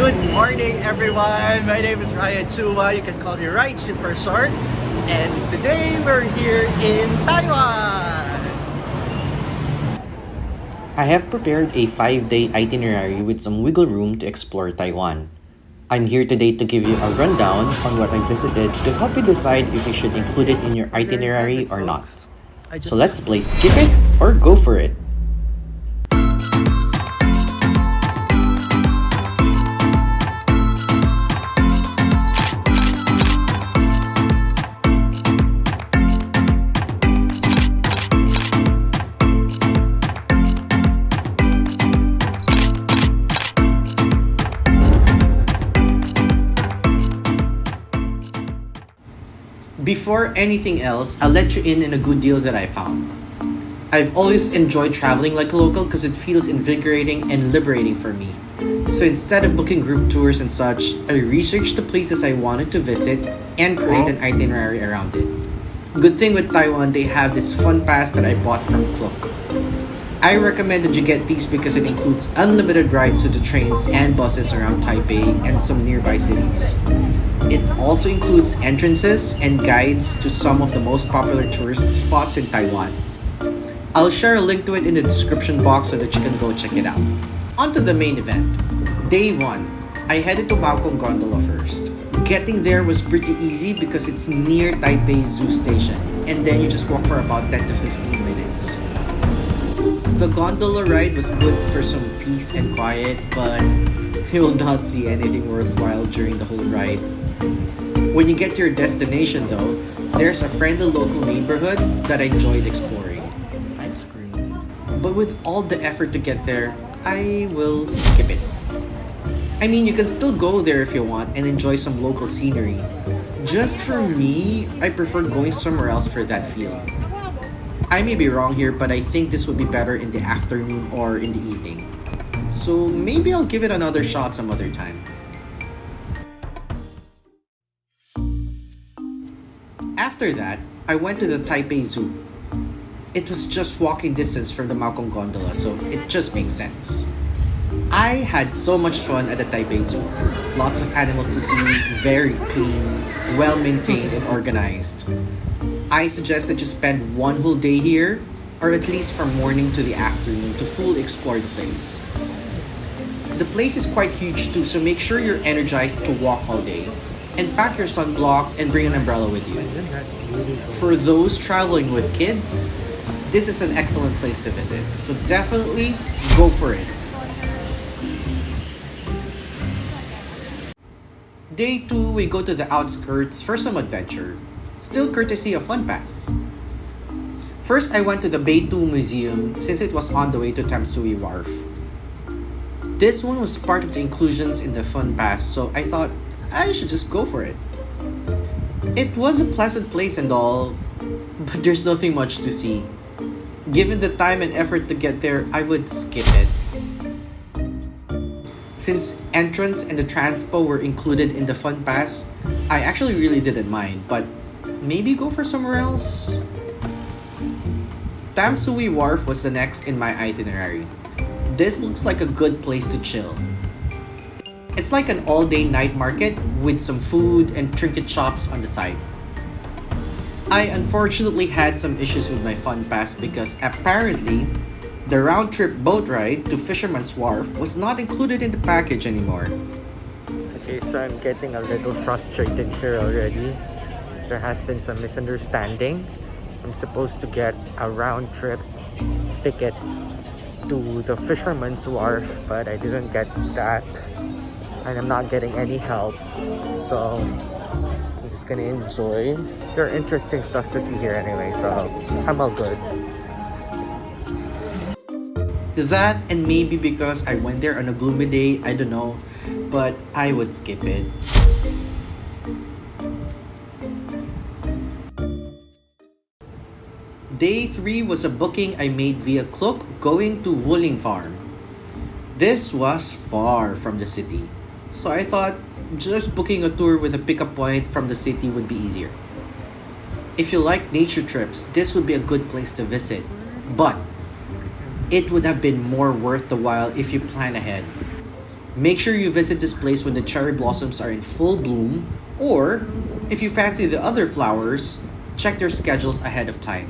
Good morning, everyone. My name is RyChu. You can call me RyChu for short. And today we're here in Taiwan. I have prepared a 5-day itinerary with some wiggle room to explore Taiwan. I'm here today to give you a rundown on what I visited to help you decide if you should include it in your itinerary or not. So let's play skip it or go for it. Before anything else, I'll let you in a good deal that I found. I've always enjoyed traveling like a local because it feels invigorating and liberating for me. So instead of booking group tours and such, I researched the places I wanted to visit and create an itinerary around it. Good thing with Taiwan, they have this fun pass that I bought from Klook. I recommend that you get these because it includes unlimited rides to the trains and buses around Taipei and some nearby cities. It also includes entrances and guides to some of the most popular tourist spots in Taiwan. I'll share a link to it in the description box so that you can go check it out. On to the main event. Day 1, I headed to Maokong Gondola first. Getting there was pretty easy because it's near Taipei Zoo Station, and then you just walk for about 10 to 15 minutes. The gondola ride was good for some peace and quiet, but you will not see anything worthwhile during the whole ride. When you get to your destination though, there's a friendly local neighborhood that I enjoyed exploring. Ice cream. But with all the effort to get there, I will skip it. I mean, you can still go there if you want and enjoy some local scenery. Just for me, I prefer going somewhere else for that feel. I may be wrong here, but I think this would be better in the afternoon or in the evening. So maybe I'll give it another shot some other time. After that, I went to the Taipei Zoo. It was just walking distance from the Maokong Gondola, so it just makes sense. I had so much fun at the Taipei Zoo. Lots of animals to see, very clean, well-maintained and organized. I suggest that you spend one whole day here, or at least from morning to the afternoon to fully explore the place. The place is quite huge too, so make sure you're energized to walk all day. And pack your sunblock and bring an umbrella with you. For those traveling with kids, this is an excellent place to visit, so definitely go for it. Day 2, we go to the outskirts for some adventure, still courtesy of Fun Pass. First, I went to the Beitou Museum since it was on the way to Tamsui Wharf. This one was part of the inclusions in the Fun Pass, so I thought I should just go for it. It was a pleasant place and all, but there's nothing much to see. Given the time and effort to get there, I would skip it. Since entrance and the transpo were included in the Fun Pass, I actually really didn't mind, but maybe go for somewhere else? Tamsui Wharf was the next in my itinerary. This looks like a good place to chill. It's like an all-day night market with some food and trinket shops on the side. I unfortunately had some issues with my Fun Pass because apparently the round-trip boat ride to Fisherman's Wharf was not included in the package anymore. Okay, so I'm getting a little frustrated here already. There has been some misunderstanding. I'm supposed to get a round-trip ticket to the Fisherman's Wharf, but I didn't get that. And I'm not getting any help, so I'm just gonna enjoy. There are interesting stuff to see here anyway, so I'm all good. That and maybe because I went there on a gloomy day, I don't know, but I would skip it. Day 3 was a booking I made via Klook going to Wuling Farm. This was far from the city, so I thought just booking a tour with a pickup point from the city would be easier. If you like nature trips, this would be a good place to visit, but it would have been more worth the while if you plan ahead. Make sure you visit this place when the cherry blossoms are in full bloom, or if you fancy the other flowers, check their schedules ahead of time.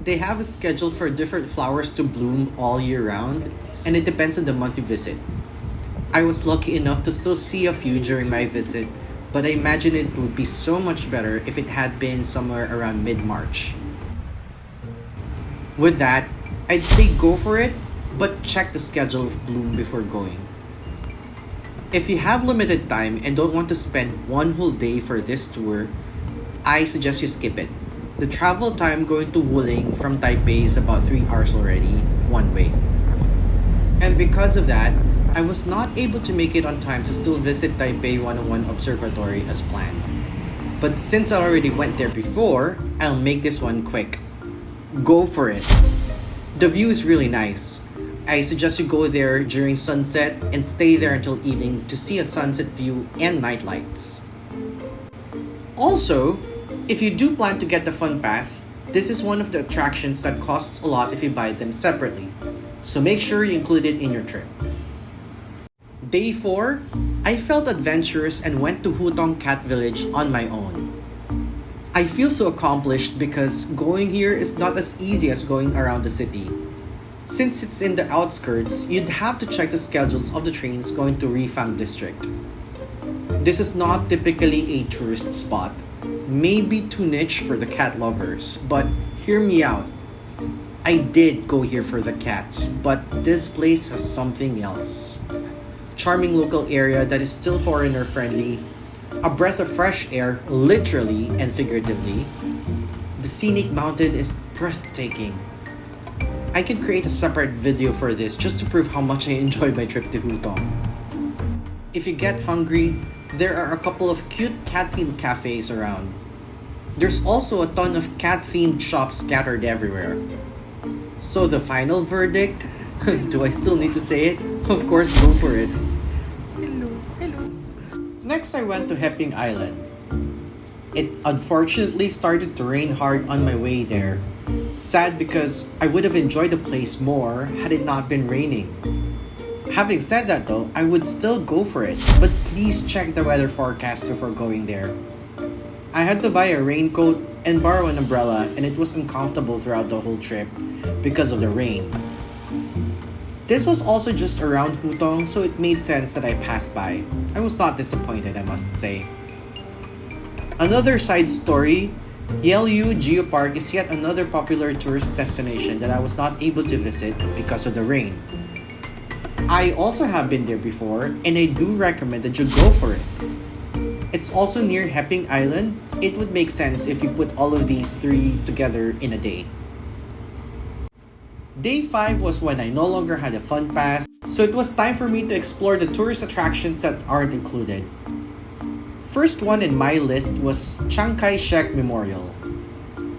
They have a schedule for different flowers to bloom all year round, and it depends on the month you visit. I was lucky enough to still see a few during my visit, but I imagine it would be so much better if it had been somewhere around mid-March. With that, I'd say go for it, but check the schedule of bloom before going. If you have limited time and don't want to spend one whole day for this tour, I suggest you skip it. The travel time going to Wuling from Taipei is about 3 hours already, one way. And because of that, I was not able to make it on time to still visit Taipei 101 Observatory as planned. But since I already went there before, I'll make this one quick. Go for it! The view is really nice. I suggest you go there during sunset and stay there until evening to see a sunset view and night lights. Also, if you do plan to get the fun pass, this is one of the attractions that costs a lot if you buy them separately. So make sure you include it in your trip. Day 4, I felt adventurous and went to Hutong Cat Village on my own. I feel so accomplished because going here is not as easy as going around the city. Since it's in the outskirts, you'd have to check the schedules of the trains going to Rifang District. This is not typically a tourist spot, maybe too niche for the cat lovers, but hear me out. I did go here for the cats, but this place has something else. Charming local area that is still foreigner friendly, a breath of fresh air, literally and figuratively. The scenic mountain is breathtaking. I could create a separate video for this just to prove how much I enjoyed my trip to Hutong. If you get hungry, there are a couple of cute cat-themed cafes around. There's also a ton of cat-themed shops scattered everywhere. So the final verdict? Do I still need to say it? Of course, go for it. Hello. Next, I went to Heping Island. It unfortunately started to rain hard on my way there. Sad because I would have enjoyed the place more had it not been raining. Having said that though, I would still go for it, but please check the weather forecast before going there. I had to buy a raincoat and borrow an umbrella, and it was uncomfortable throughout the whole trip because of the rain. This was also just around Hutong, so it made sense that I passed by. I was not disappointed, I must say. Another side story, Yelyu Geopark is yet another popular tourist destination that I was not able to visit because of the rain. I also have been there before, and I do recommend that you go for it. It's also near Heping Island. It would make sense if you put all of these three together in a day. Day 5 was when I no longer had a fun pass, so it was time for me to explore the tourist attractions that aren't included. First one in my list was Chiang Kai-shek Memorial.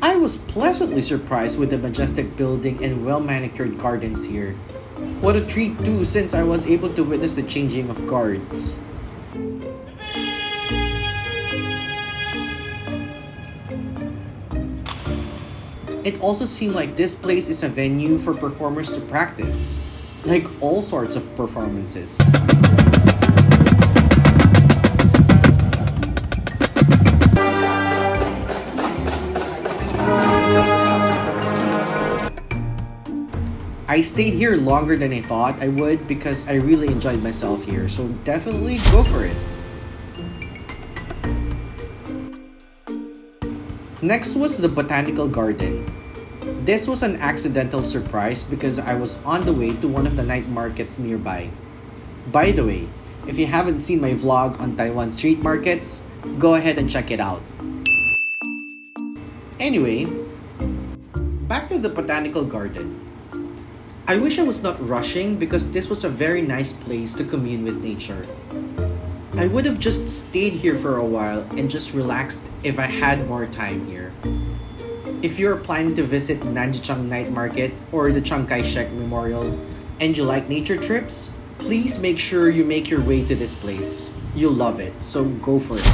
I was pleasantly surprised with the majestic building and well-manicured gardens here. What a treat too, since I was able to witness the changing of guards. It also seemed like this place is a venue for performers to practice, like all sorts of performances. I stayed here longer than I thought I would because I really enjoyed myself here, so definitely go for it. Next was the Botanical Garden. This was an accidental surprise because I was on the way to one of the night markets nearby. By the way, if you haven't seen my vlog on Taiwan street markets, go ahead and check it out. Anyway, back to the Botanical Garden. I wish I was not rushing because this was a very nice place to commune with nature. I would have just stayed here for a while and just relaxed if I had more time here. If you're planning to visit Nanjichang Night Market or the Chiang Kai-shek Memorial and you like nature trips, please make sure you make your way to this place. You'll love it, so go for it.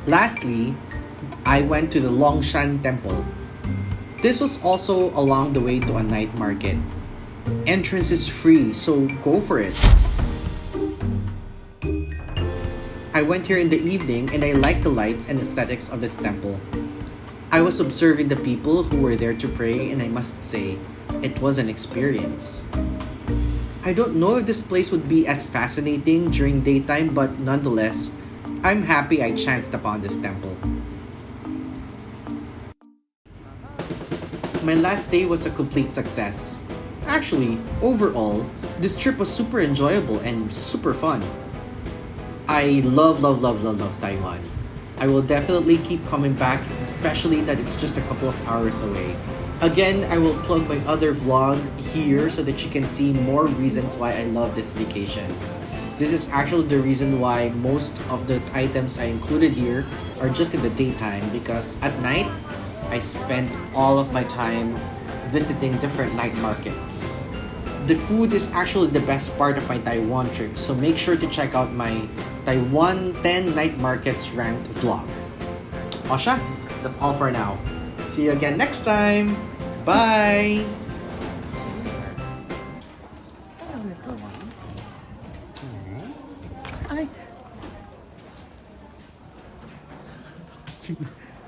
Lastly, I went to the Longshan Temple. This was also along the way to a night market. Entrance is free, so go for it. I went here in the evening and I liked the lights and aesthetics of this temple. I was observing the people who were there to pray, and I must say, it was an experience. I don't know if this place would be as fascinating during daytime, but nonetheless, I'm happy I chanced upon this temple. My last day was a complete success. Actually, overall, this trip was super enjoyable and super fun. I love Taiwan. I will definitely keep coming back, especially that it's just a couple of hours away. Again, I will plug my other vlog here so that you can see more reasons why I love this vacation. This is actually the reason why most of the items I included here are just in the daytime, because at night, I spend all of my time visiting different night markets. The food is actually the best part of my Taiwan trip, so make sure to check out my Taiwan 10 night markets ranked vlog. Osha, that's all for now. See you again next time. Bye! Ay.